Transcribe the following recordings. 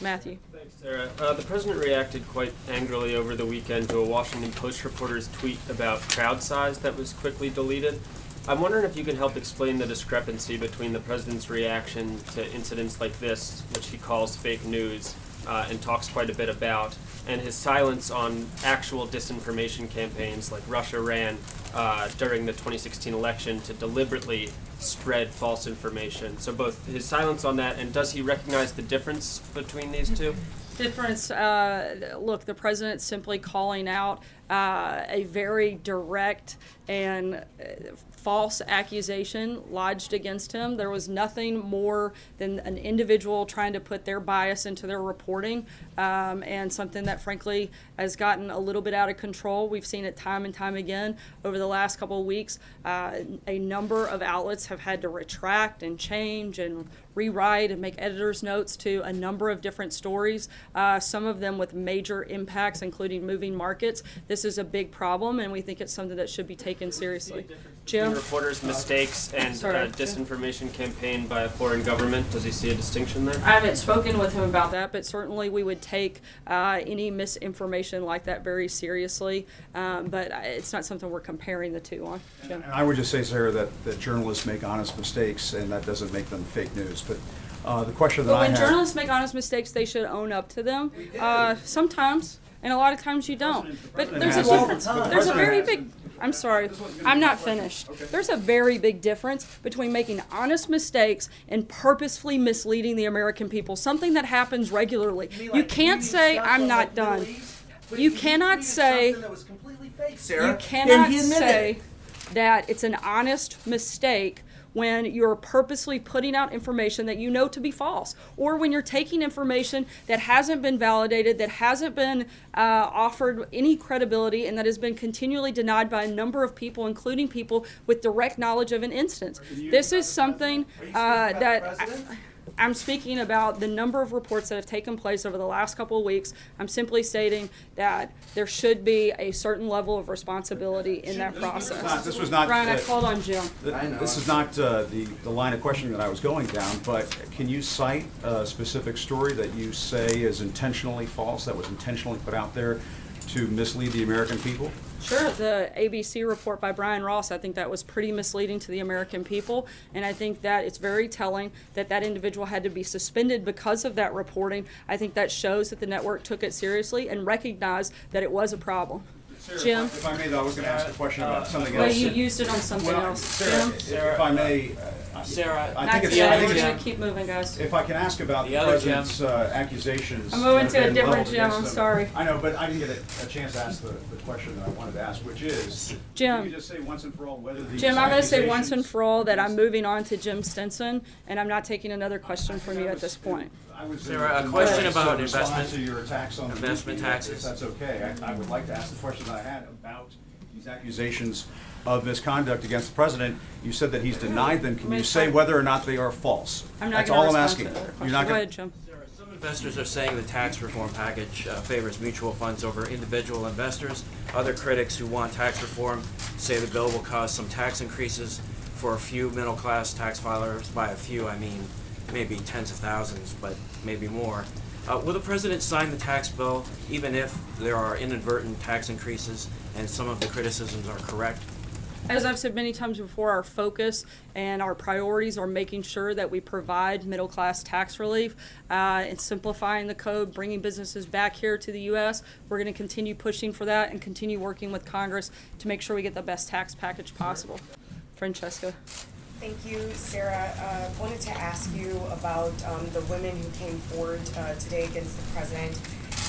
Matthew. Thanks, Sarah. The president reacted quite angrily over the weekend to a Washington Post reporter's tweet about crowd size that was quickly deleted. I'm wondering if you can help explain the discrepancy between the president's reaction to incidents like this, which he calls fake news, and talks quite a bit about, and his silence on actual disinformation campaigns like Russia ran during the 2016 election to deliberately spread false information. So both his silence on that, and does he recognize the difference between these two? Difference, look, the president's simply calling out a very direct and false accusation lodged against him. There was nothing more than an individual trying to put their bias into their reporting, and something that frankly has gotten a little bit out of control. We've seen it time and time again over the last couple of weeks. A number of outlets have had to retract and change and rewrite and make editor's notes to a number of different stories, some of them with major impacts, including moving markets. This is a big problem, and we think it's something that should be taken seriously. Jim? Reporters' mistakes and disinformation campaign by a foreign government. Does he see a distinction there? I haven't spoken with him about that, but certainly we would take any misinformation like that very seriously. But it's not something we're comparing the two on. Jim? And I would just say, Sarah, that journalists make honest mistakes, and that doesn't make them fake news. But the question that when journalists make honest mistakes, they should own up to them. Sometimes, and a lot of times you don't. But there's a difference. There's a very big. I'm sorry, I'm not finished. There's a very big difference between making honest mistakes and purposefully misleading the American people, something that happens regularly. You can't say, I'm not done. You cannot say, that it's an honest mistake when you're purposely putting out information that you know to be false, or when you're taking information that hasn't been validated, that hasn't been offered any credibility, and that has been continually denied by a number of people, including people with direct knowledge of an instance. This is something that I'm speaking about the number of reports that have taken place over the last couple of weeks. I'm simply stating that there should be a certain level of responsibility in that process. This was not. Brian, I called on Jim. This is not the line of questioning that I was going down, but can you cite a specific story that you say is intentionally false, that was intentionally put out there to mislead the American people? Sure. The ABC report by Brian Ross, I think that was pretty misleading to the American people, and I think that it's very telling that that individual had to be suspended because of that reporting. I think that shows that the network took it seriously and recognized that it was a problem. Sarah, Jim? if I may, though, I was going to ask a question about something Well, else. you used it on something else. Sarah, Jim? if I may, Sarah, I think We're it's. gonna keep moving, guys. If I can ask about The the other president's accusations. I'm moving that to a have been different leveled Jim, against I'm him. sorry. I know, but I didn't get a chance to ask the question that I wanted to ask, which is, Jim. can you just say once and for all whether these Jim, I'm going to say once and accusations- for all that I'm moving on to Jim Stinson, and I'm not taking another question from you at this point. I was Sarah, a in question place about to respond investment- to your attacks on the investment media, taxes. If that's okay, I would like to ask the question that I had about these accusations of misconduct against the president. You said that he's denied them. Can you say whether or not they are false? I'm not That's going all to I'm respond asking. to that You're question. not Go gonna- ahead, Jim. Some investors are saying the tax reform package favors mutual funds over individual investors. Other critics who want tax reform say the bill will cause some tax increases for a few middle-class tax filers. By a few, I mean maybe tens of thousands, but maybe more. Will the president sign the tax bill even if there are inadvertent tax increases and some of the criticisms are correct? As I've said many times before, our focus and our priorities are making sure that we provide middle-class tax relief and simplifying the code, bringing businesses back here to the U.S. We're going to continue pushing for that and continue working with Congress to make sure we get the best tax package possible. Francesca. Thank you, Sarah. Wanted to ask you about the women who came forward today against the president.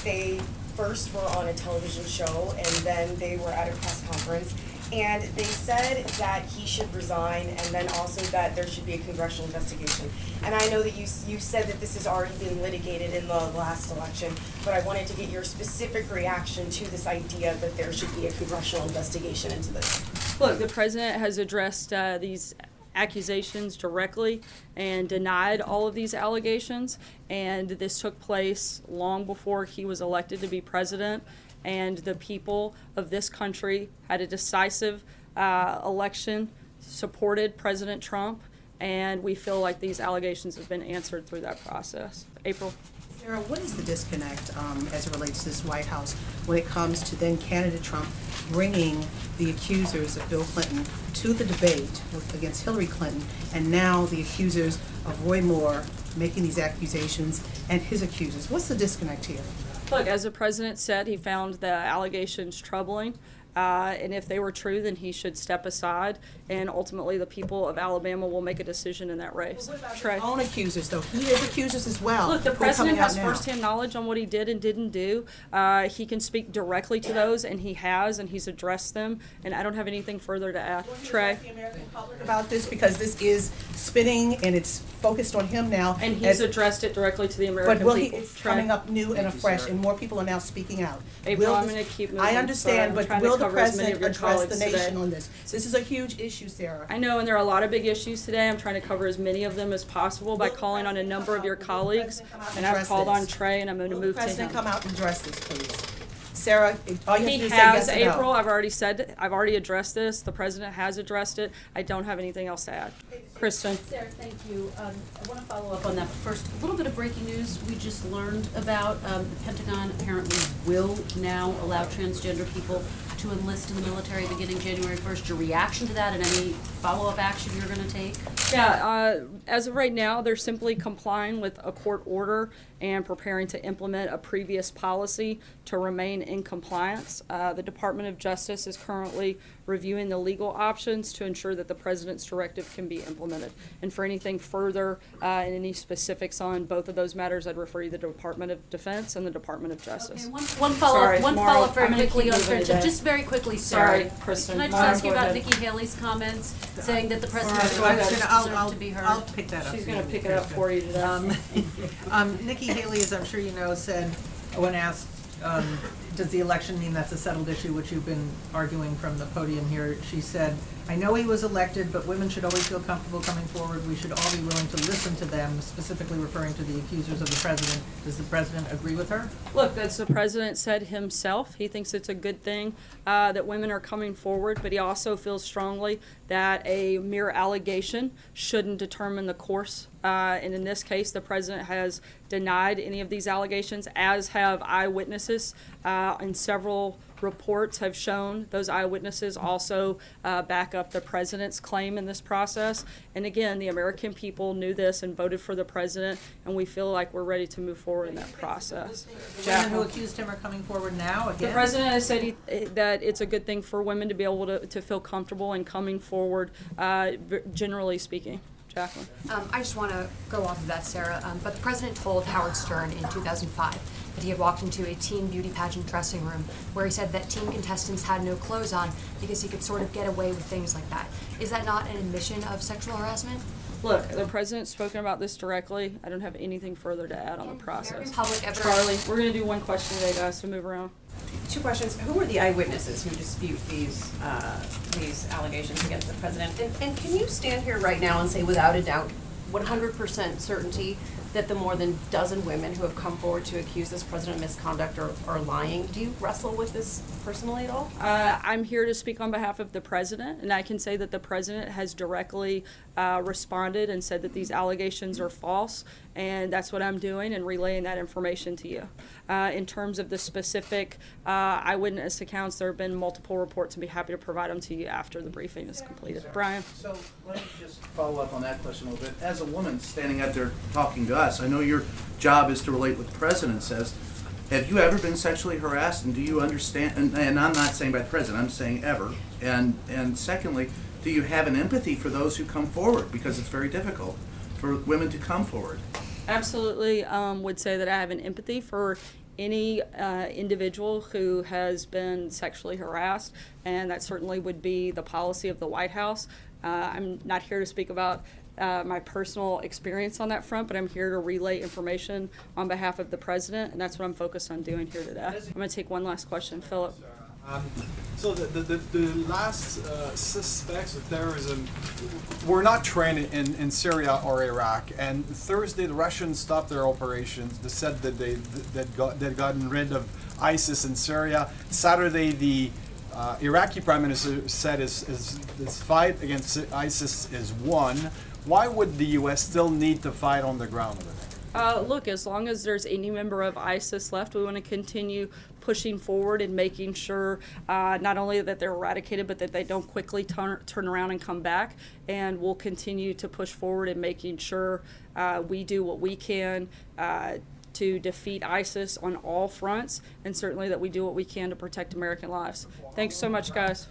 They first were on a television show, and then they were at a press conference, and they said that he should resign, and then also that there should be a congressional investigation. And I know that you said that this has already been litigated in the last election, but I wanted to get your specific reaction to this idea that there should be a congressional investigation into this. Look, the president has addressed these accusations directly and denied all of these allegations, and this took place long before he was elected to be president, and the people of this country had a decisive election, supported President Trump, and we feel like these allegations have been answered through that process. April? Sarah, what is the disconnect as it relates to this White House when it comes to then candidate Trump bringing the accusers of Bill Clinton to the debate against Hillary Clinton, and now the accusers of Roy Moore making these accusations and his accusers? What's the disconnect here? Look, as the president said, he found the allegations troubling. And if they were true, then he should step aside, and ultimately the people of Alabama will make a decision in that race. Trey. His own accusers, though. He has accusers as well. Look, the who are coming president out has now. firsthand knowledge on what he did and didn't do. He can speak directly to those, and he has, and he's addressed them. And I don't have anything further to add. Trey. The American public about this, because this is spinning and it's focused on him now. And he's as- addressed it directly to the American But will people. it's Trey. coming up new and afresh, and more people are now speaking out. April, Will I'm this- going to keep moving. I Sorry, understand, I'm but trying to will the cover as many of president your address the colleagues nation today. on this? This is a huge issue, Sarah. I know, and there are a lot of big issues today. I'm trying to cover as many of them as possible by Will the calling on a president number come of your out- will the colleagues. president come out And and I've address called on this? Trey, and I'm going to Will the move to president him. come out and address this, please? Sarah, all you have to He do is say has, yes or no. April. I've already said, I've already addressed this. The president has addressed it. I don't have anything else to add. Kristen. Sarah, thank you. I want to follow up on that. First, a little bit of breaking news we just learned about. The Pentagon apparently will now allow transgender people to enlist in the military beginning January 1st. Your reaction to that and any follow-up action you're going to take? Yeah, as of right now, they're simply complying with a court order and preparing to implement a previous policy to remain in compliance. The Department of Justice is currently reviewing the legal options to ensure that the president's directive can be implemented. And for anything further and any specifics on both of those matters, I'd refer you to the Department of Defense and the Department of Justice. Okay, one Sorry, follow-up Maura, very I'm gonna quickly keep on moving friendship. today. Just very quickly, Sarah. Sorry, Kristen. Can I just Maura, ask you go about ahead. Nikki Haley's comments saying that the president's Maura, go ahead. directions deserve to be heard? I'll pick that up. She's going to pick it up for you today. Nikki Haley, as I'm sure you know, said, when asked, does the election mean that's a settled issue, which you've been arguing from the podium here, she said, I know he was elected, but women should always feel comfortable coming forward. We should all be willing to listen to them, specifically referring to the accusers of the president. Does the president agree with her? Look, as the president said himself, he thinks it's a good thing that women are coming forward, but he also feels strongly that a mere allegation shouldn't determine the course. And in this case, the president has denied any of these allegations, as have eyewitnesses. And several reports have shown those eyewitnesses also back up the president's claim in this process. And again, the American people knew this and voted for the president, and we feel like we're ready to move forward in that process. The women who accused him are coming forward now again? The president has said that it's a good thing for women to be able to feel comfortable in coming forward, generally speaking. Jacqueline. I just want to go off of that, Sarah. But the president told Howard Stern in 2005 that he had walked into a teen beauty pageant dressing room where he said that teen contestants had no clothes on because he could sort of get away with things like that. Is that not an admission of sexual harassment? Look, the president's spoken about this directly. I don't have anything further to add on the process. Public evidence. Charlie, we're going to do one question today, guys, to move around. Two questions. Who are the eyewitnesses who dispute these allegations against the president? And can you stand here right now and say without a doubt, 100% certainty, that the more than dozen women who have come forward to accuse this president of misconduct are lying? Do you wrestle with this personally at all? I'm here to speak on behalf of the president, and I can say that the president has directly responded and said that these allegations are false, and that's what I'm doing and relaying that information to you. In terms of the specific eyewitness accounts, there have been multiple reports, and be happy to provide them to you after the briefing is completed. Brian? So let me just follow up on that question a little bit. As a woman standing out there talking to us, I know your job is to relate what the president says. Have you ever been sexually harassed, and do you understand, and I'm not saying by the president, I'm saying ever, and secondly, do you have an empathy for those who come forward? Because it's very difficult for women to come forward. Absolutely would say that I have an empathy for any individual who has been sexually harassed, and that certainly would be the policy of the White House. I'm not here to speak about my personal experience on that front, but I'm here to relay information on behalf of the president, and that's what I'm focused on doing here today. I'm going to take one last question. Philip. So the last suspects of terrorism were not trained in Syria or Iraq, and Thursday the Russians stopped their operations. They said that they'd gotten rid of ISIS in Syria. Saturday the Iraqi Prime Minister said this fight against ISIS is won. Why would the U.S. still need to fight on the ground over there? Look, as long as there's any member of ISIS left, we want to continue pushing forward and making sure not only that they're eradicated, but that they don't quickly turn around and come back. And we'll continue to push forward in making sure we do what we can to defeat ISIS on all fronts, and certainly that we do what we can to protect American lives. Thanks so much, guys.